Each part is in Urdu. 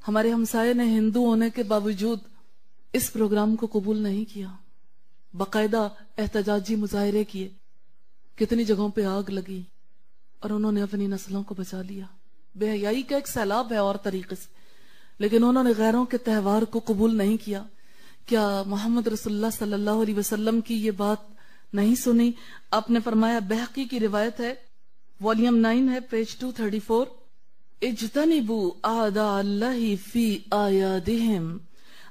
ہمارے ہمسائے نے ہندو ہونے کے باوجود اس پروگرام کو قبول نہیں کیا، باقاعدہ احتجاجی مظاہرے کیے، کتنی جگہوں پہ آگ لگی، اور انہوں نے اپنی نسلوں کو بچا لیا۔ بے حیائی کا ایک سیلاب ہے اور طریقے سے، لیکن انہوں نے غیروں کے تہوار کو قبول نہیں کیا۔ کیا محمد رسول اللہ صلی اللہ علیہ وسلم کی یہ بات نہیں سنی؟ آپ نے فرمایا، بحقی کی روایت ہے، والیوم 9 ہے، پیج 234، اجتنبوا اعداء اللہ فی اعیادہم،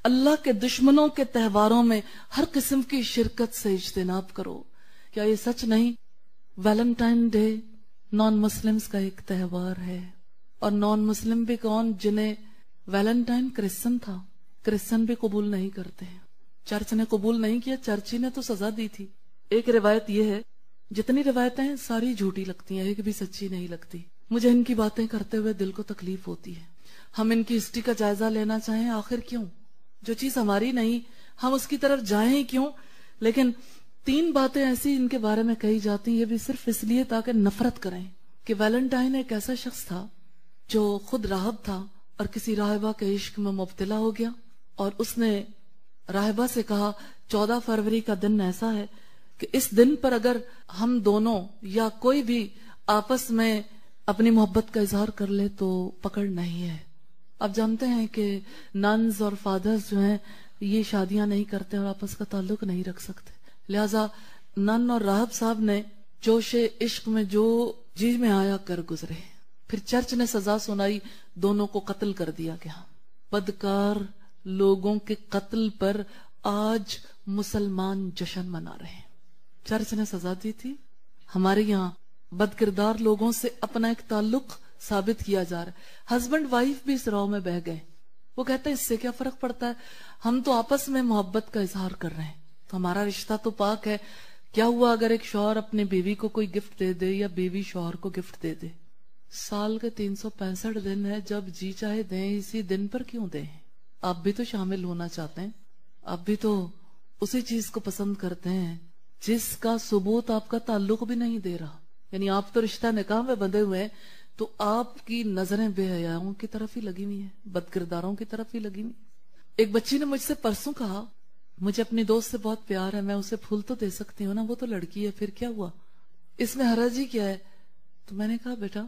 اللہ کے دشمنوں کے تہواروں میں ہر قسم کی شرکت سے اجتناب کرو۔ کیا یہ سچ نہیں؟ ویلنٹائن ڈے نان مسلمز کا ایک تہوار ہے، اور نان مسلم بھی کون؟ جنہیں ویلنٹائن کرسچن تھا، کرسچن بھی قبول نہیں کرتے ہیں۔ چرچ نے قبول نہیں کیا، چرچی نے تو سزا دی تھی۔ ایک روایت یہ ہے، جتنی روایتیں ہیں ساری جھوٹی لگتی ہیں، ایک بھی سچی نہیں لگتی۔ مجھے ان کی باتیں کرتے ہوئے دل کو تکلیف ہوتی ہے۔ ہم ان کی ہسٹری کا جائزہ لینا چاہیں، آخر کیوں؟ جو چیز ہماری نہیں ہم اس کی طرف جائیں ہی کیوں؟ لیکن 3 باتیں ایسی ان کے بارے میں کہی جاتی ہیں، یہ بھی صرف اس لیے تاکہ نفرت کریں، کہ ویلنٹائن ایک ایسا شخص تھا جو خود راہب تھا اور کسی راہبہ کے عشق میں مبتلا ہو گیا، اور اس نے راہبہ سے کہا 14 فروری کا دن ایسا ہے کہ اس دن پر اگر ہم دونوں یا کوئی بھی آپس میں اپنی محبت کا اظہار کر لے تو پکڑ نہیں ہے۔ آپ جانتے ہیں کہ ننز اور فادرز جو ہیں یہ شادیاں نہیں کرتے اور آپس کا تعلق نہیں رکھ سکتے، لہٰذا نن اور راہب صاحب نے جوش عشق میں جو جی میں آیا کر گزرے۔ پھر چرچ نے سزا سنائی، دونوں کو قتل کر دیا گیا۔ بدکار لوگوں کے قتل پر آج مسلمان جشن منا رہے ہیں۔ چرچ نے سزا دی تھی، ہمارے یہاں بد کردار لوگوں سے اپنا ایک تعلق ثابت کیا جا رہا ہے۔ ہسبینڈ وائف بھی اس راہ میں بہ گئے، وہ کہتے ہیں اس سے کیا فرق پڑتا ہے، ہم تو آپس میں محبت کا اظہار کر رہے ہیں، تو ہمارا رشتہ تو پاک ہے۔ کیا ہوا اگر ایک شوہر اپنی بیوی کو کوئی گفٹ دے دے یا بیوی شوہر کو گفٹ دے دے؟ سال کے 365 دن ہے، جب جی چاہے دیں، اسی دن پر کیوں دیں؟ آپ بھی تو شامل ہونا چاہتے ہیں، آپ بھی تو اسی چیز کو پسند کرتے ہیں جس کا ثبوت آپ کا تعلق بھی نہیں دے رہا۔ یعنی آپ تو رشتہ نکاح میں بندھے ہوئے ہیں، تو آپ کی نظریں بے حیاؤں کی طرف ہی لگی ہوئی ہیں، بد کرداروں کی طرف ہی لگی ہوئی۔ ایک بچی نے مجھ سے پرسوں کہا، مجھے اپنی دوست سے بہت پیار ہے، میں اسے پھول تو دے سکتی ہوں نا، وہ تو لڑکی ہے، پھر کیا ہوا، اس میں حرج ہی کیا ہے؟ تو میں نے کہا بیٹا،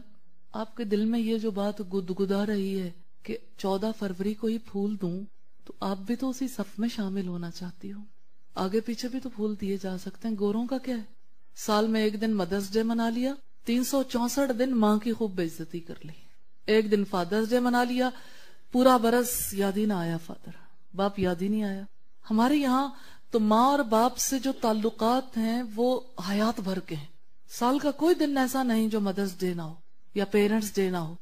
آپ کے دل میں یہ جو بات گدگدا رہی ہے کہ 14 فروری کو ہی پھول دوں، تو آپ بھی تو اسی صف میں شامل ہونا چاہتی ہو، آگے پیچھے بھی تو پھول دیے جا سکتے ہیں، گوروں کا کیا ہے؟ سال میں ایک دن مدرس ڈے منا لیا، 364 دن ماں کی خوب بے عزتی کر لی، ایک دن فادرس ڈے منا لیا، پورا برس یاد ہی نہ آیا فادر، باپ یاد ہی نہیں آیا۔ ہمارے یہاں تو ماں اور باپ سے جو تعلقات ہیں وہ حیات بھر کے ہیں، سال کا کوئی دن ایسا نہیں جو مدرس ڈے نہ ہو یا پیرنٹس ڈے نہ ہو،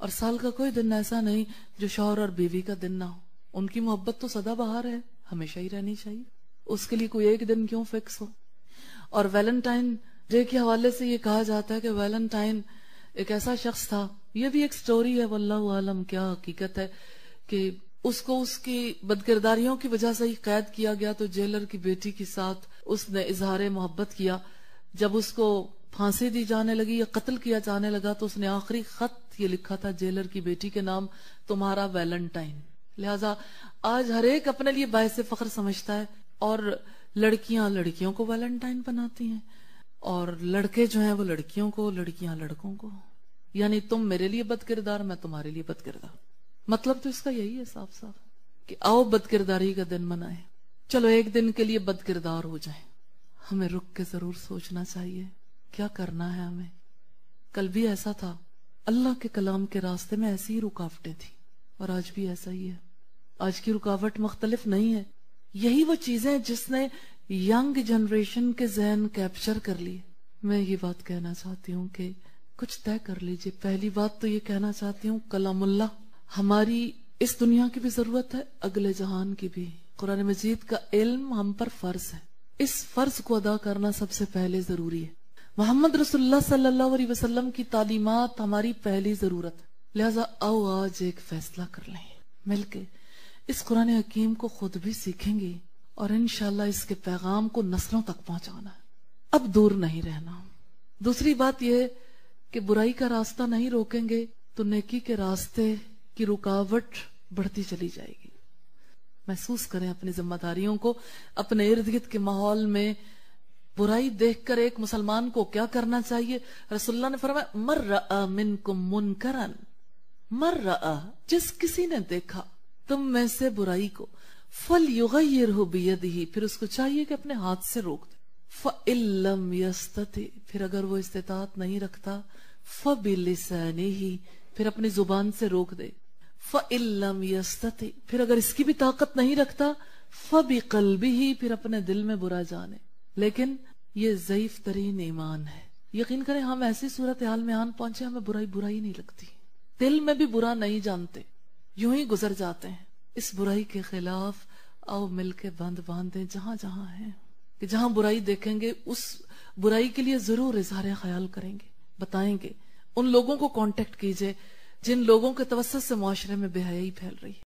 اور سال کا کوئی دن ایسا نہیں جو شوہر اور بیوی کا دن نہ ہو۔ ان کی محبت تو سدا بہار ہے، ہمیشہ ہی رہنی چاہیے، اس کے لیے کوئی ایک دن کیوں فکس ہو؟ اور ویلنٹائن ڈے کے حوالے سے یہ کہا جاتا ہے کہ ویلنٹائن ایک ایسا شخص تھا، یہ بھی ایک سٹوری ہے، واللہ عالم کیا حقیقت ہے، کہ اس کو اس کی بدکرداریوں کی وجہ سے ہی قید کیا گیا، تو جیلر کی بیٹی کے ساتھ اس نے اظہار محبت کیا۔ جب اس کو پھانسی دی جانے لگی یا قتل کیا جانے لگا تو اس نے آخری خط یہ لکھا تھا جیلر کی بیٹی کے نام، تمہارا ویلنٹائن۔ لہٰذا آج ہر ایک اپنے لیے باعث فخر سمجھتا ہے، اور لڑکیاں لڑکیوں کو ویلنٹائن بناتی ہیں، اور لڑکے جو ہیں وہ لڑکیوں کو، لڑکیاں لڑکوں کو، یعنی تم میرے لیے بد کردار، میں تمہارے لیے بد کردار۔ مطلب تو اس کا یہی ہے صاف صاف کہ آؤ بد کرداری کا دن منائیں، چلو ایک دن کے لیے بد کردار ہو جائیں۔ ہمیں رک کے ضرور سوچنا چاہیے کیا کرنا ہے ہمیں۔ کل بھی ایسا تھا، اللہ کے کلام کے راستے میں ایسی ہی رکاوٹیں تھیں، اور آج بھی ایسا ہی ہے۔ آج کی رکاوٹ مختلف نہیں ہے، یہی وہ چیزیں جس نے ینگ جنریشن کے ذہن کیپچر کر لیے۔ میں یہ بات کہنا چاہتی ہوں کہ کچھ طے کر لیجئے۔ پہلی بات تو یہ کہنا چاہتی ہوں، کلام اللہ ہماری اس دنیا کی بھی ضرورت ہے، اگلے جہان کی بھی۔ قرآن مجید کا علم ہم پر فرض ہے، اس فرض کو ادا کرنا سب سے پہلے ضروری ہے۔ محمد رسول اللہ صلی اللہ علیہ وسلم کی تعلیمات ہماری پہلی ضرورت ہے، لہٰذا آؤ آج ایک فیصلہ کر لیں مل کے، اس قرآن حکیم کو خود بھی سیکھیں گے، اور انشاءاللہ اس کے پیغام کو نسلوں تک پہنچانا ہے، اب دور نہیں رہنا۔ دوسری بات یہ کہ برائی کا راستہ نہیں روکیں گے تو نیکی کے راستے کی رکاوٹ بڑھتی چلی جائے گی. محسوس کریں اپنی ذمہ داریوں کو. اپنے ارد گرد کے ماحول میں برائی دیکھ کر ایک مسلمان کو کیا کرنا چاہیے؟ رسول اللہ نے فرمایا مر رأى منکم منکرا، مر رأى، جس کسی نے دیکھا تم میں سے برائی کو، فَلْيُغَيِّرْهُ بِيَدِهِ، پھر اس کو چاہیے کہ اپنے ہاتھ سے روک دے. فَإِن لَّمْ يَسْتَطِعْ، پھر اگر وہ استطاعت نہیں رکھتا، فَبِلِسَانِهِ، پھر اپنی زبان سے روک دے. فَإِن لَّمْ يَسْتَطِعْ، پھر اگر اس کی بھی طاقت نہیں رکھتا، فَبِقَلْبِهِ، پھر اپنے دل میں برا جانے. لیکن یہ ضعیف ترین ایمان ہے. یقین کریں ہم ایسی صورتحال میں آن پہنچے ہمیں برائی نہیں لگتی، دل میں بھی برا نہیں جانتے، یوں ہی گزر جاتے ہیں. اس برائی کے خلاف آؤ مل کے بند باندھیں جہاں جہاں ہیں، کہ جہاں برائی دیکھیں گے اس برائی کے لیے ضرور اظہار خیال کریں گے، بتائیں گے. ان لوگوں کو کانٹیکٹ کیجئے جن لوگوں کے توسط سے معاشرے میں بے حیائی پھیل رہی ہے.